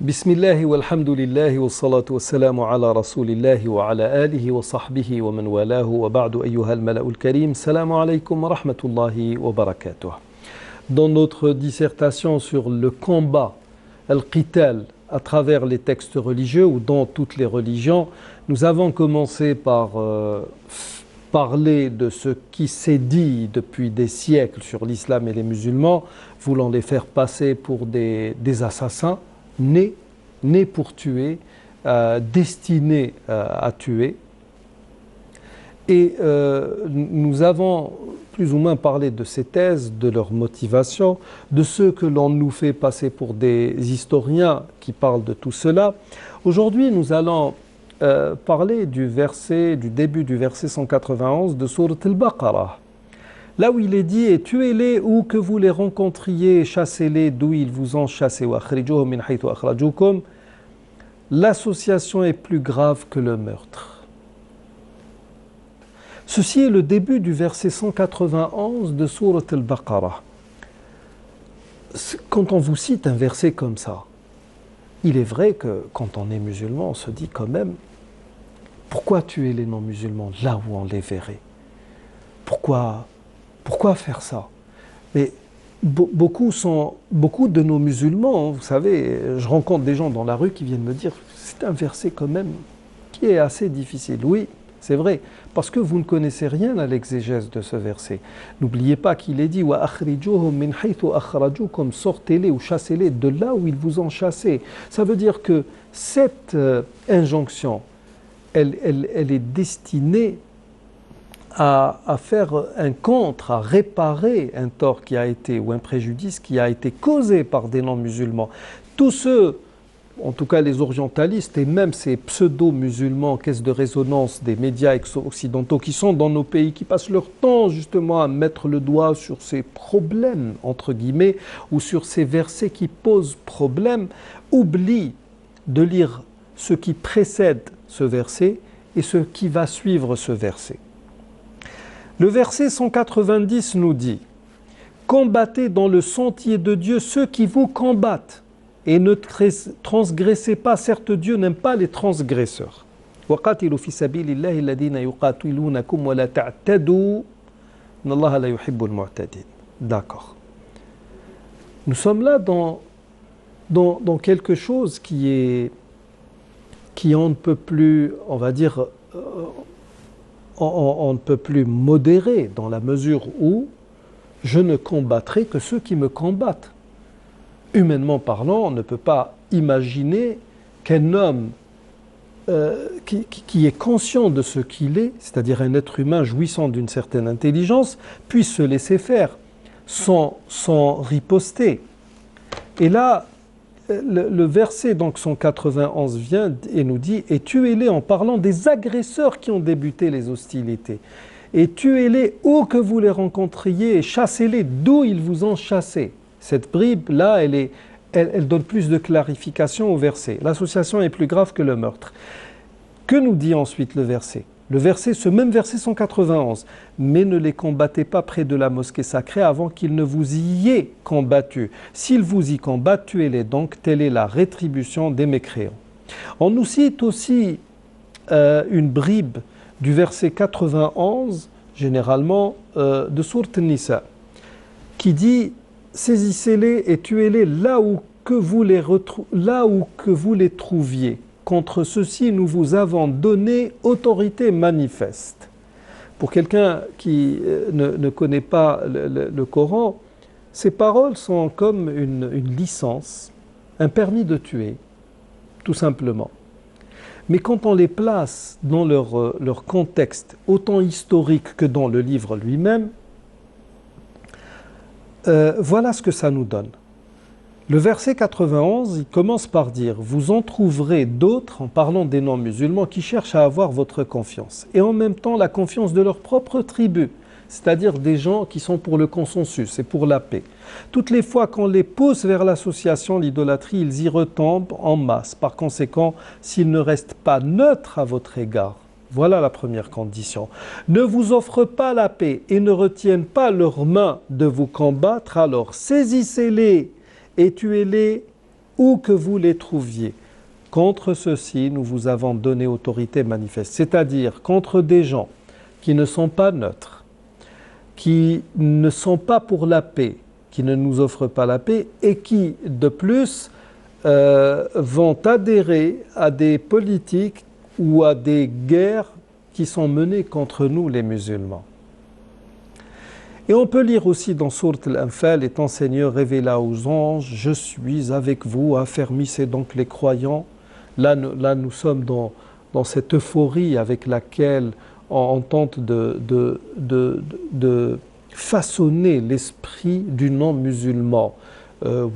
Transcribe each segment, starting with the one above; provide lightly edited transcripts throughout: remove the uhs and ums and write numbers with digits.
Bismillah walhamdulillah wa salatu wa salamu ala rasulillahi wa ala alihi wa sahbihi wa man walahu wa ba'du ayyuha al-mala'ul karim. Salamu alaykum wa rahmatullahi wa barakatuh. Dans notre dissertation sur le combat, al-qital, à travers les textes religieux ou dans toutes les religions, nous avons commencé par parler de ce qui s'est dit depuis des siècles sur l'islam et les musulmans, voulant les faire passer pour des assassins, nés pour tuer, destinés à tuer. Et nous avons plus ou moins parlé de ces thèses, de leur motivation, de ceux que l'on nous fait passer pour des historiens qui parlent de tout cela. Aujourd'hui, nous allons parler du début du verset 191 de Sourate al-Baqarah. Là où il est dit « Et tuez-les où que vous les rencontriez, chassez-les d'où ils vous ont chassé. » L'association est plus grave que le meurtre. Ceci est le début du verset 191 de Sourate al-Baqarah. Quand on vous cite un verset comme ça, il est vrai que quand on est musulman, on se dit quand même « Pourquoi tuer les non-musulmans là où on les verrait? Pourquoi faire ça ?» Mais beaucoup de nos musulmans, vous savez, je rencontre des gens dans la rue qui viennent me dire « C'est un verset quand même qui est assez difficile. » Oui, c'est vrai, parce que vous ne connaissez rien à l'exégèse de ce verset. N'oubliez pas qu'il est dit « Wa akhrijuhum min haythu akhrajukum » sortez-les ou chassez-les de là où ils vous ont chassé. Ça veut dire que cette injonction, elle est destinée à faire un contre, à réparer un tort qui a été, ou un préjudice qui a été causé par des non-musulmans. Tous ceux, en tout cas les orientalistes et même ces pseudo-musulmans, caisse de résonance des médias occidentaux qui sont dans nos pays, qui passent leur temps justement à mettre le doigt sur ces problèmes, entre guillemets, ou sur ces versets qui posent problème, oublient de lire ce qui précède ce verset et ce qui va suivre ce verset. Le verset 190 nous dit « Combattez dans le sentier de Dieu ceux qui vous combattent et ne transgressez pas, certes Dieu n'aime pas les transgresseurs. » وَقَاتِلُوا فِي سَبِيلِ اللَّهِ الَّذِينَ يُقَاتِلُونَكُمْ وَلَا تَعْتَدُوا إِنَّ اللَّهَ لَا يُحِبُّ الْمُعْتَدِينَ. D'accord. Nous sommes là dans quelque chose qui on ne peut plus, on va dire, on ne peut plus modérer dans la mesure où je ne combattrai que ceux qui me combattent. Humainement parlant, on ne peut pas imaginer qu'un homme qui est conscient de ce qu'il est, c'est-à-dire un être humain jouissant d'une certaine intelligence, puisse se laisser faire sans riposter. Et là, le verset donc 191 vient et nous dit « Et tuez-les » en parlant des agresseurs qui ont débuté les hostilités. « Et tuez-les où que vous les rencontriez et chassez-les d'où ils vous ont chassé. » Cette bribe-là, elle donne plus de clarification au verset. L'association est plus grave que le meurtre. Que nous dit ensuite le verset ? Ce même verset 191. « Mais ne les combattez pas près de la mosquée sacrée avant qu'ils ne vous y aient combattu. S'ils vous y combattent, tuez-les donc, telle est la rétribution des mécréants. » On nous cite aussi une bribe du verset 91, généralement, de Sourate Nisa, qui dit « Saisissez-les et tuez-les là où que vous les trouviez. Contre ceux-ci, nous vous avons donné autorité manifeste. » Pour quelqu'un qui ne connaît pas le Coran, ces paroles sont comme une licence, un permis de tuer, tout simplement. Mais quand on les place dans leur contexte, autant historique que dans le livre lui-même, voilà ce que ça nous donne. Le verset 91, il commence par dire « Vous en trouverez d'autres, en parlant des non-musulmans, qui cherchent à avoir votre confiance, et en même temps la confiance de leur propre tribu, c'est-à-dire des gens qui sont pour le consensus et pour la paix. Toutes les fois qu'on les pousse vers l'association, l'idolâtrie, ils y retombent en masse. Par conséquent, s'ils ne restent pas neutres à votre égard, voilà la première condition. Ne vous offrent pas la paix et ne retiennent pas leurs mains de vous combattre, alors saisissez-les et tuez-les où que vous les trouviez. Contre ceux-ci, nous vous avons donné autorité manifeste, c'est-à-dire contre des gens qui ne sont pas neutres, qui ne sont pas pour la paix, qui ne nous offrent pas la paix et qui, de plus, vont adhérer à des politiques ou à des guerres qui sont menées contre nous, les musulmans. Et on peut lire aussi dans Sourate Al-Anfal, étant Seigneur révéla aux anges, je suis avec vous, affermissez donc les croyants. Là, nous sommes dans cette euphorie avec laquelle on tente de façonner l'esprit du non-musulman.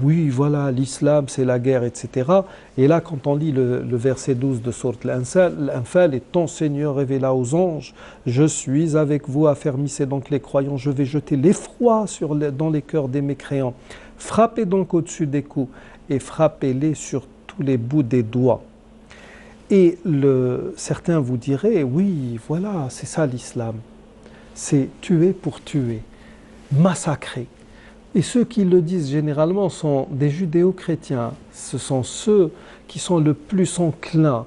Oui, voilà, l'islam, c'est la guerre, etc. Et là, quand on lit le verset 12 de Sourate Al-Anfal, et ton Seigneur révéla aux anges, je suis avec vous, affermissez donc les croyants, je vais jeter l'effroi dans les cœurs des mécréants. Frappez donc au-dessus des coups et frappez-les sur tous les bouts des doigts. Et certains vous diraient, oui, voilà, c'est ça l'islam. C'est tuer pour tuer, massacrer. Et ceux qui le disent généralement sont des judéo-chrétiens. Ce sont ceux qui sont le plus enclins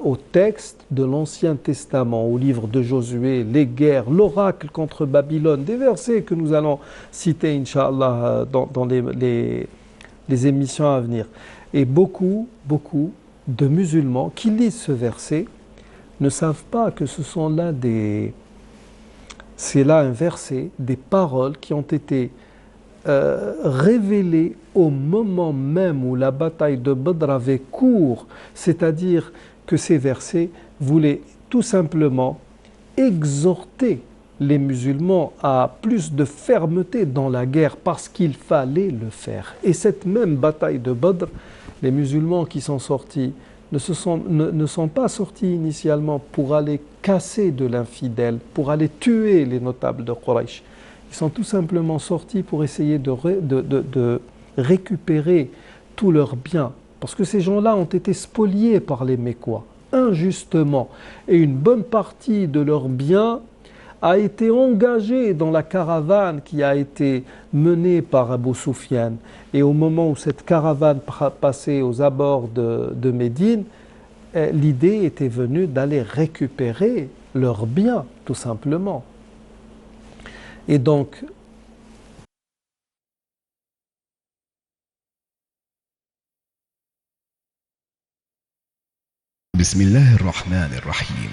au texte de l'Ancien Testament, au livre de Josué, les guerres, l'oracle contre Babylone, des versets que nous allons citer, Inch'Allah, dans les émissions à venir. Et beaucoup de musulmans qui lisent ce verset ne savent pas que c'est là un verset, des paroles qui ont été révélé au moment même où la bataille de Badr avait cours, c'est-à-dire que ces versets voulaient tout simplement exhorter les musulmans à plus de fermeté dans la guerre parce qu'il fallait le faire. Et cette même bataille de Badr, les musulmans qui sont sortis ne sont pas sortis initialement pour aller casser de l'infidèle, pour aller tuer les notables de Quraysh. Ils sont tout simplement sortis pour essayer de récupérer tous leurs biens. Parce que ces gens-là ont été spoliés par les Mécois, injustement. Et une bonne partie de leurs biens a été engagée dans la caravane qui a été menée par Abu Sufyan. Et au moment où cette caravane passait aux abords de Médine, l'idée était venue d'aller récupérer leurs biens, tout simplement. Et donc, بسم الله الرحمن الرحيم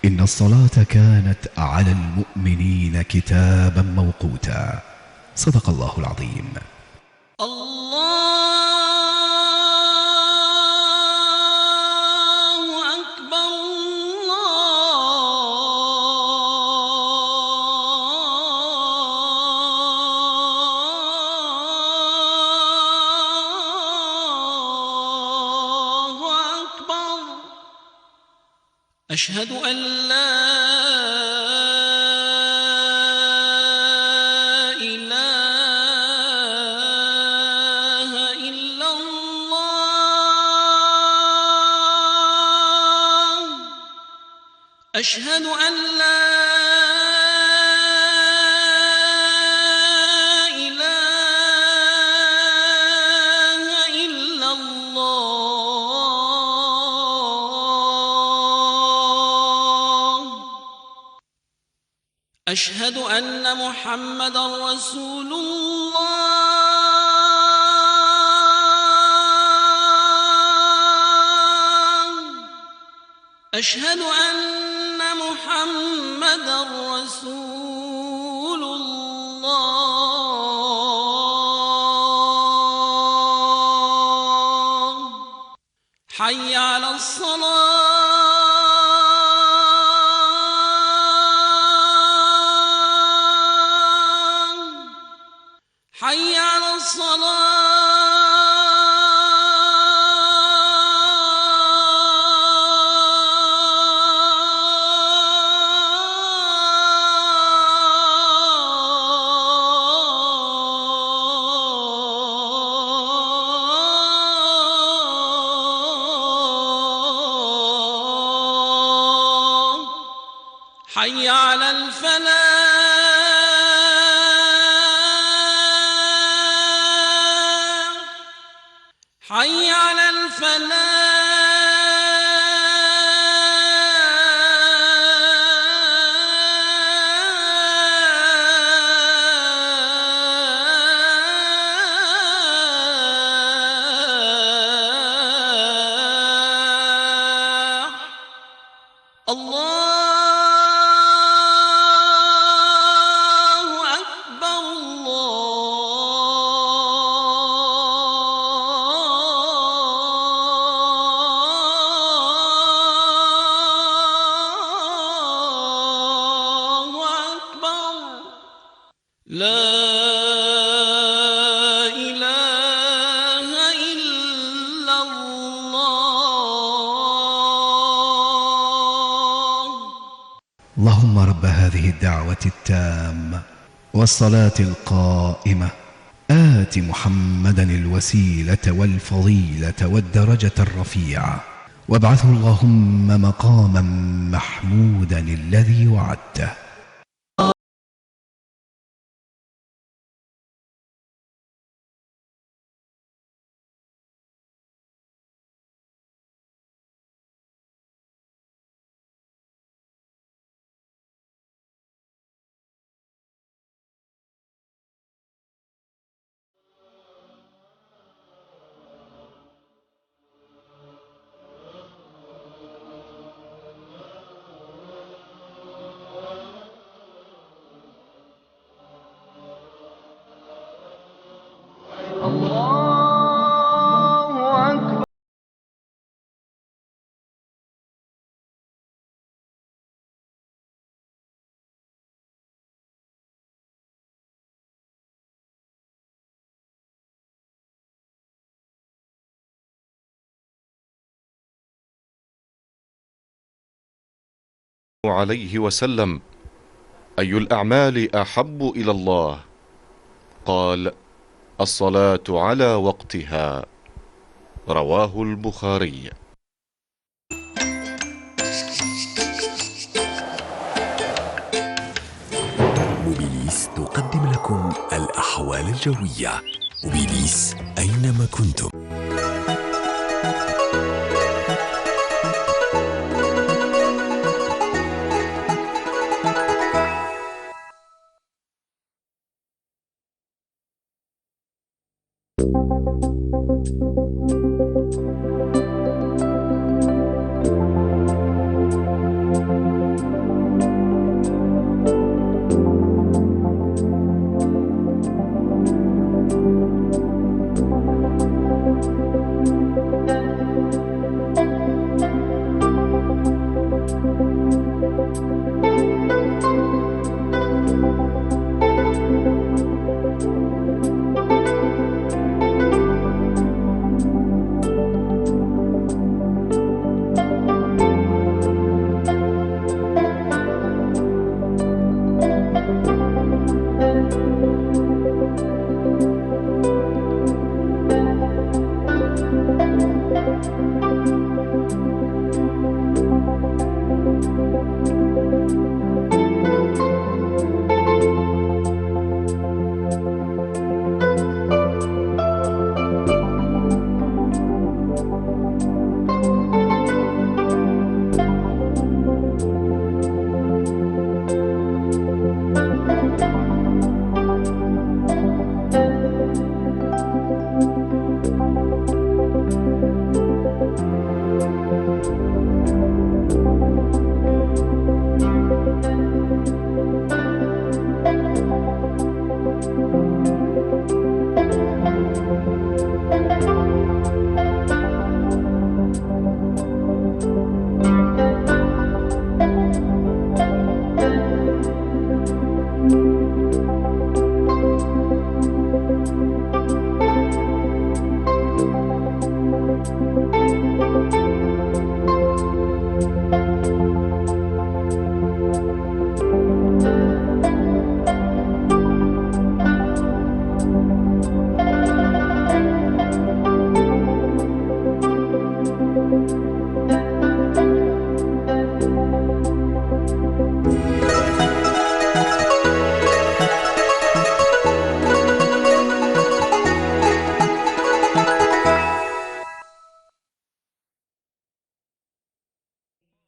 إن الصلاة كانت على المؤمنين كتابا موقوتا صدق الله العظيم أشهد أن لا إله إلا الله أشهد أن لا أشهد أن محمدًا رسول الله أشهد أن محمدًا رسول الله حي على الصلاة حي على الصلاة حي على الفلاح لا إله إلا الله. اللهم رب هذه الدعوة التامة والصلاة القائمة آت محمدا الوسيلة والفضيلة والدرجة الرفيعة وابعثه اللهم مقاما محمودا الذي وعدته. عليه وسلم: أي الأعمال أحب إلى الله؟ قال: الصلاة على وقتها. رواه البخاري. موبيليس تقدم لكم الأحوال الجوية. موبيليس أينما كنتم.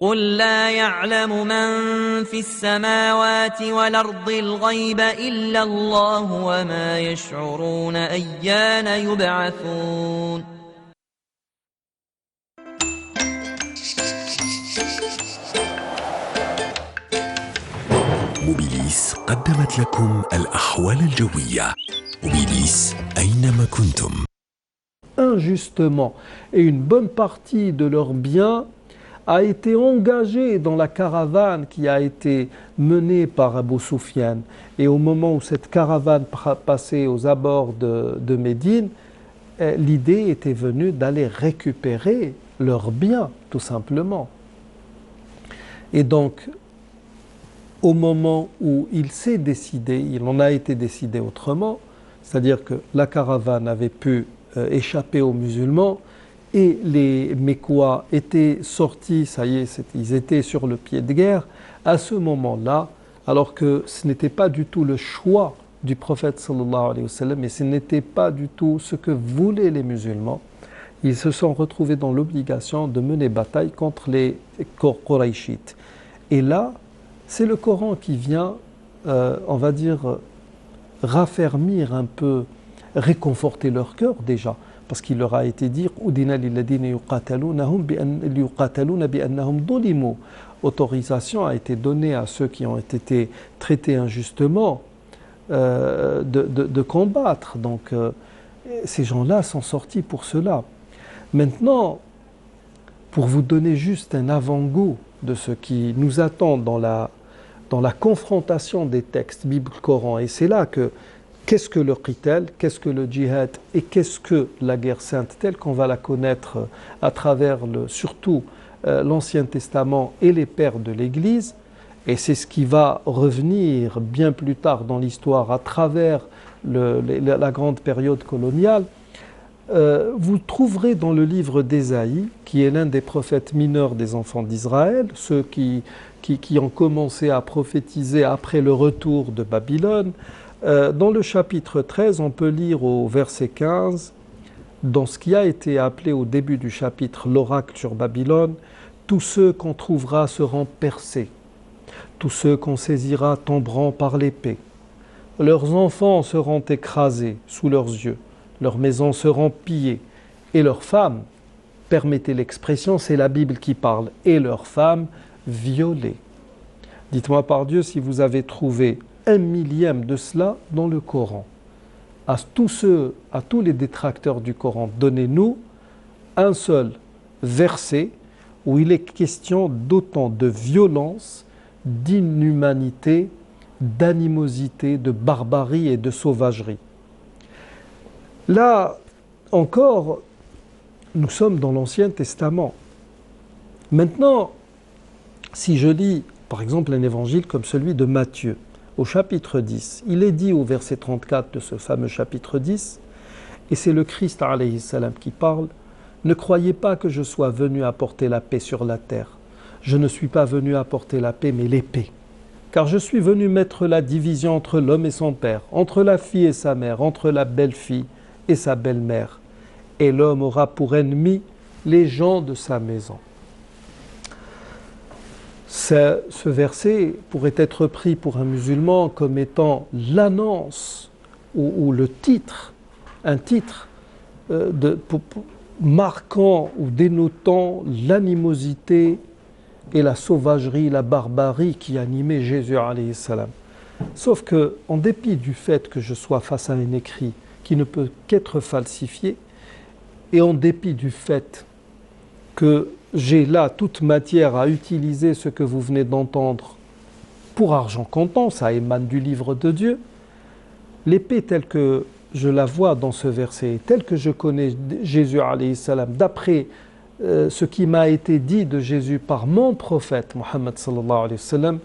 قل لا يعلم من في السماوات والأرض الغيب إلا الله وما يشعرون أيان يبعثون. موبيليس قدمت لكم الأحوال الجوية. موبيليس أينما كنتم. Injustement, et une bonne partie de leurs biens a été engagé dans la caravane qui a été menée par Abu Sufyan. Et au moment où cette caravane passait aux abords de Médine, l'idée était venue d'aller récupérer leurs biens, tout simplement. Et donc, au moment où il s'est décidé, il en a été décidé autrement, c'est-à-dire que la caravane avait pu échapper aux musulmans et les Mécois étaient sortis, ça y est, ils étaient sur le pied de guerre, à ce moment-là, alors que ce n'était pas du tout le choix du prophète sallallahu alayhi wa sallam, et ce n'était pas du tout ce que voulaient les musulmans, ils se sont retrouvés dans l'obligation de mener bataille contre les Qurayshites. Et là, c'est le Coran qui vient, on va dire, raffermir un peu, réconforter leur cœur déjà, parce qu'il leur a été dit autorisation a été donnée à ceux qui ont été traités injustement de combattre. Donc ces gens-là sont sortis pour cela. Maintenant, pour vous donner juste un avant-goût de ce qui nous attend dans la confrontation des textes bibliques Coran, et c'est là que qu'est-ce que le qital, qu'est-ce que le djihad et qu'est-ce que la guerre sainte telle qu'on va la connaître à travers surtout l'Ancien Testament et les pères de l'Église, et c'est ce qui va revenir bien plus tard dans l'histoire à travers la grande période coloniale. Vous trouverez dans le livre d'Ésaïe, qui est l'un des prophètes mineurs des enfants d'Israël, ceux qui ont commencé à prophétiser après le retour de Babylone. Dans le chapitre 13, on peut lire au verset 15, dans ce qui a été appelé au début du chapitre l'oracle sur Babylone, tous ceux qu'on trouvera seront percés, tous ceux qu'on saisira tomberont par l'épée, leurs enfants seront écrasés sous leurs yeux, leurs maisons seront pillées, et leurs femmes, permettez l'expression, c'est la Bible qui parle, et leurs femmes violées. Dites-moi par Dieu si vous avez trouvé 1/1000 de cela dans le Coran. À tous les détracteurs du Coran, donnez-nous un seul verset où il est question d'autant de violence, d'inhumanité, d'animosité, de barbarie et de sauvagerie. Là encore, nous sommes dans l'Ancien Testament. Maintenant, si je lis par exemple un évangile comme celui de Matthieu, au chapitre 10, il est dit au verset 34 de ce fameux chapitre 10, et c'est le Christ alayhi salam qui parle, « Ne croyez pas que je sois venu apporter la paix sur la terre. Je ne suis pas venu apporter la paix, mais l'épée. Car je suis venu mettre la division entre l'homme et son père, entre la fille et sa mère, entre la belle-fille et sa belle-mère. Et l'homme aura pour ennemi les gens de sa maison. » Ce verset pourrait être pris pour un musulman comme étant l'annonce ou le titre, un titre marquant ou dénotant l'animosité et la sauvagerie, la barbarie qui animait Jésus alayhi salam. Sauf que, en dépit du fait que je sois face à un écrit qui ne peut qu'être falsifié, et en dépit du fait que j'ai là toute matière à utiliser ce que vous venez d'entendre pour argent comptant, ça émane du livre de Dieu, l'épée telle que je la vois dans ce verset, telle que je connais Jésus alayhi salam, d'après ce qui m'a été dit de Jésus par mon prophète Muhammad sallallahu alayhi wa sallam,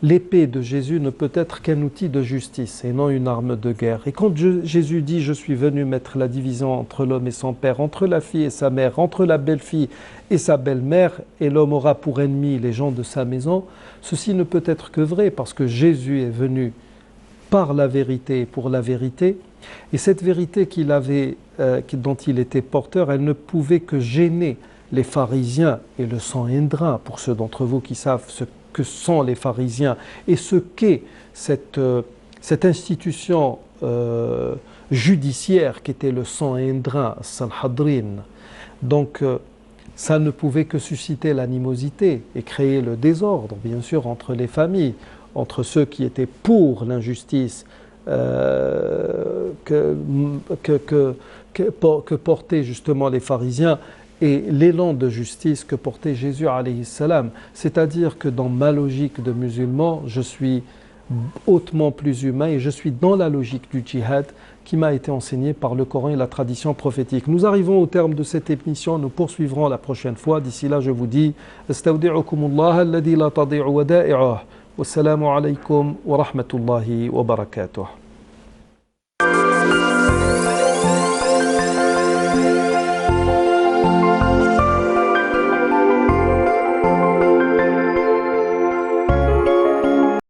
l'épée de Jésus ne peut être qu'un outil de justice et non une arme de guerre. Et quand Jésus dit « Je suis venu mettre la division entre l'homme et son père, entre la fille et sa mère, entre la belle-fille et sa belle-mère, et l'homme aura pour ennemi les gens de sa maison », ceci ne peut être que vrai parce que Jésus est venu par la vérité et pour la vérité. Et cette vérité dont il était porteur, elle ne pouvait que gêner les pharisiens et le Sanhédrin, pour ceux d'entre vous qui savent ce que sont les pharisiens et ce qu'est cette institution judiciaire qui était le Sanhédrin, Sanhadrin. Donc ça ne pouvait que susciter l'animosité et créer le désordre, bien sûr, entre les familles, entre ceux qui étaient pour l'injustice que portaient justement les pharisiens et l'élan de justice que portait Jésus alayhi salam. C'est-à-dire que dans ma logique de musulman, je suis hautement plus humain et je suis dans la logique du djihad qui m'a été enseignée par le Coran et la tradition prophétique. Nous arrivons au terme de cette émission, nous poursuivrons la prochaine fois. D'ici là, je vous dis Astawdi'ukumullah alladhi la tadi'u wada'i'ah. Wassalamu alaykum wa rahmatullahi wa barakatuh.